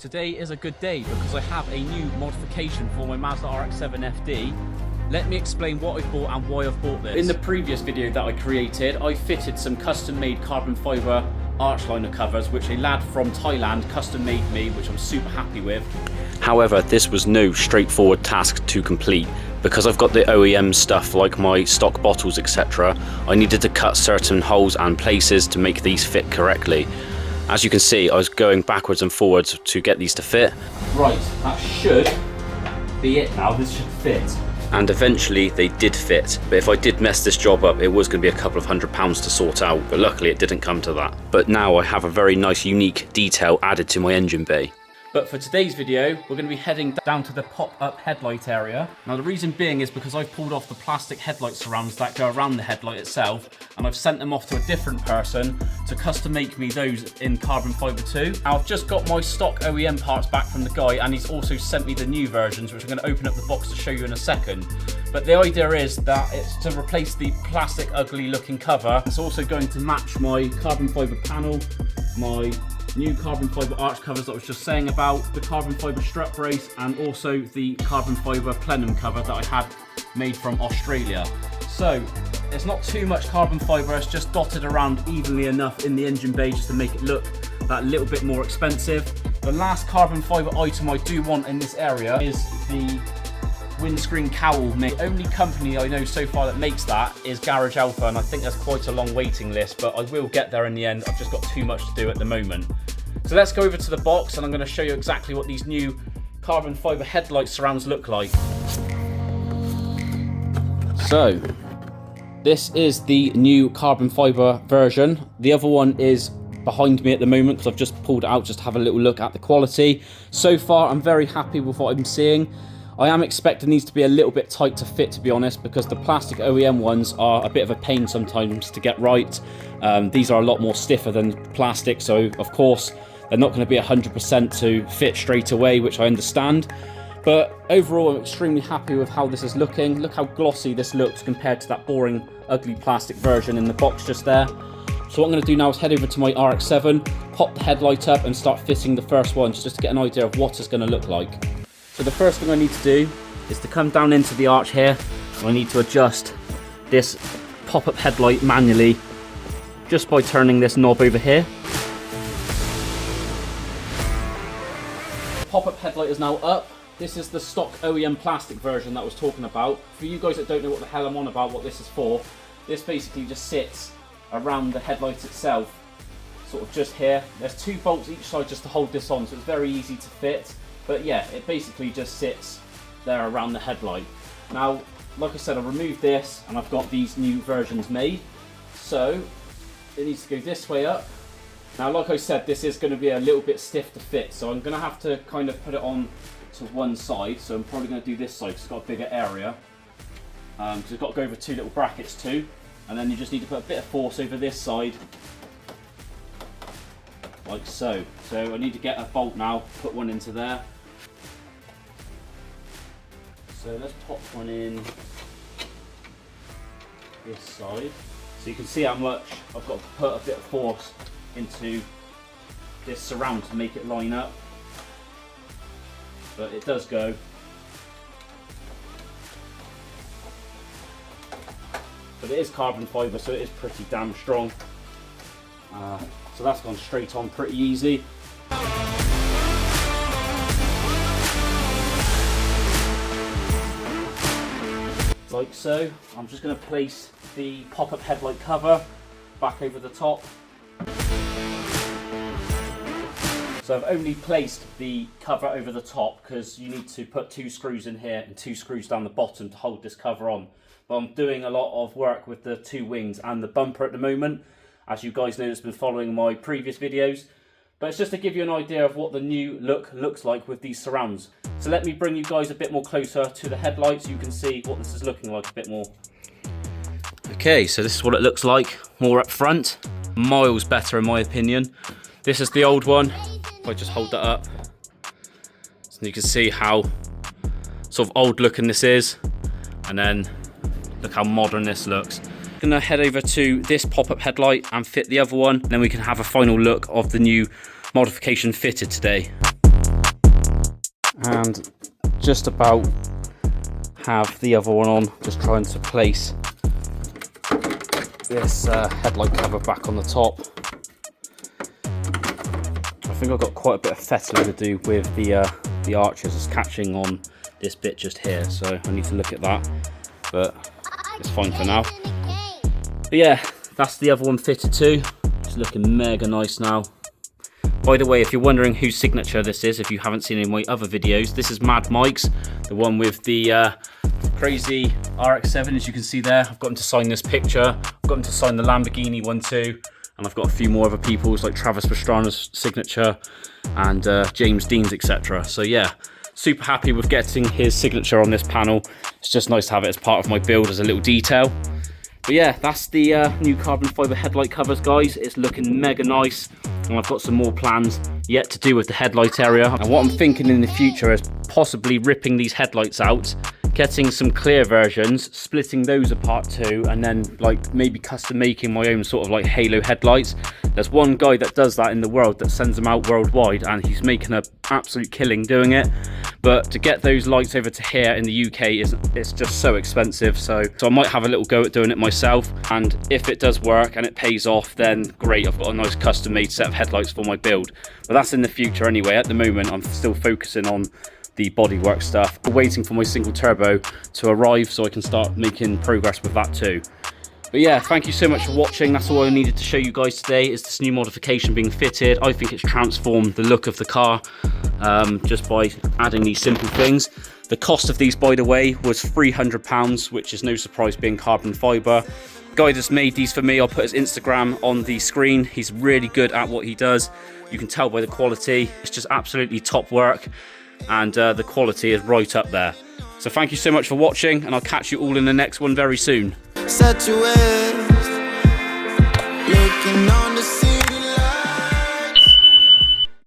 Today is a good day because I have a new modification for my Mazda Rx7 FD. Let me explain what I bought and why I've bought this. In the previous video that I created, I fitted some custom-made carbon fibre arch liner covers, which a lad from Thailand custom made me, which I'm super happy with. However, this was no straightforward task to complete. Because I've got the OEM stuff like my stock bottles, etc., I needed to cut certain holes and places to make these fit correctly. As you can see, I was going backwards and forwards to get these to fit. Right, that should be it now. This should fit. And eventually they did fit, but if I did mess this job up, it was going to be a couple of £100 to sort out, but luckily it didn't come to that. But now I have a very nice unique detail added to my engine bay. But for today's video, we're going to be heading down to the pop-up headlight area. Now the reason being is because I've pulled off the plastic headlight surrounds that go around the headlight itself, and I've sent them off to a different person to custom make me those in carbon fibre too. Now I've just got my stock OEM parts back from the guy, and he's also sent me the new versions, which I'm going to open up the box to show you in a second. But the idea is that it's to replace the plastic ugly looking cover. It's also going to match my carbon fibre panel, my new carbon fibre arch covers that I was just saying about, the carbon fibre strut brace, and also the carbon fibre plenum cover that I had made from Australia. So it's not too much carbon fibre, it's just dotted around evenly enough in the engine bay just to make it look that little bit more expensive. The last carbon fibre item I do want in this area is the windscreen cowl. The only company I know so far that makes that is Garage Alpha, and I think there's quite a long waiting list, but I will get there in the end. I've just got too much to do at the moment. So let's go over to the box and I'm going to show you exactly what these new carbon fibre headlight surrounds look like. So this is the new carbon fibre version. The other one is behind me at the moment because I've just pulled it out just to have a little look at the quality. So far I'm very happy with what I'm seeing. I am expecting these to be a little bit tight to fit, to be honest, because the plastic OEM ones are a bit of a pain sometimes to get right. These are a lot more stiffer than plastic, so of course they're not going to be 100% to fit straight away, which I understand. But overall I'm extremely happy with how this is looking. Look how glossy this looks compared to that boring, ugly plastic version in the box just there. So what I'm going to do now is head over to my RX7, pop the headlight up and start fitting the first one just to get an idea of what it's going to look like. So the first thing I need to do is to come down into the arch here, and I need to adjust this pop-up headlight manually just by turning this knob over here. Pop-up headlight is now up. This is the stock OEM plastic version that I was talking about. For you guys that don't know what the hell I'm on about, what this is for, this basically just sits around the headlight itself, sort of just here. There's 2 bolts each side just to hold this on, so it's very easy to fit. But yeah, it basically just sits there around the headlight. Now, like I said, I removed this and I've got these new versions made. So it needs to go this way up. Now, like I said, this is going to be a little bit stiff to fit, so I'm going to have to kind of put it on to one side. So I'm probably going to do this side because it's got a bigger area. So it's got to go over 2 little brackets too. And then you just need to put a bit of force over this side, like so. So I need to get a bolt now, put one into there. So let's pop one in this side. So you can see how much I've got to put a bit of force into this surround to make it line up. But it does go. But it is carbon fibre, so it is pretty damn strong. So that's gone straight on pretty easy. Like so. I'm just going to place the pop-up headlight cover back over the top. So I've only placed the cover over the top because you need to put 2 screws in here and 2 screws down the bottom to hold this cover on. But I'm doing a lot of work with the 2 wings and the bumper at the moment, as you guys know that's been following my previous videos. But it's just to give you an idea of what the new look looks like with these surrounds. So let me bring you guys a bit more closer to the headlights so you can see what this is looking like a bit more. Okay, so this is what it looks like, more up front. Miles better in my opinion. This is the old one. If I just hold that up, so you can see how sort of old looking this is. And then look how modern this looks. I'm gonna head over to this pop-up headlight and fit the other one. Then we can have a final look of the new modification fitted today. and just about have the other one on, just trying to place this headlight cover back on the top. I think I've got quite a bit of fettling to do with the arches. It's catching on this bit just here, so I need to look at that, but it's fine for now. But yeah, that's the other one fitted too. It's looking mega nice now. By the way, if you're wondering whose signature this is, if you haven't seen any of my other videos, this is Mad Mike's, the one with the crazy RX7, as you can see there. I've got him to sign this picture, I've got him to sign the Lamborghini one too, and I've got a few more other people's, like Travis Pastrana's signature and James Dean's, etc. So yeah, super happy with getting his signature on this panel. It's just nice to have it as part of my build as a little detail. But yeah, that's the new carbon fibre headlight covers, guys. It's looking mega nice, and I've got some more plans yet to do with the headlight area. And what I'm thinking in the future is possibly ripping these headlights out, getting some clear versions, splitting those apart too, and then like maybe custom making my own sort of like halo headlights. There's one guy that does that in the world that sends them out worldwide, and he's making an absolute killing doing it. But to get those lights over to here in the UK, it's just so expensive. So I might have a little go at doing it myself. And if it does work and it pays off, then great, I've got a nice custom made set of headlights for my build. But that's in the future anyway. At the moment, I'm still focusing on the bodywork stuff. I'm waiting for my single turbo to arrive so I can start making progress with that too. But yeah, thank you so much for watching. That's all I needed to show you guys today, is this new modification being fitted. I think it's transformed the look of the car just by adding these simple things. The cost of these, by the way, was £300, which is no surprise being carbon fibre. Guy that's made these for me, I'll put his Instagram on the screen. He's really good at what he does. You can tell by the quality. It's just absolutely top work, and the quality is right up there. So thank you so much for watching, and I'll catch you all in the next one very soon. Looking on the sea.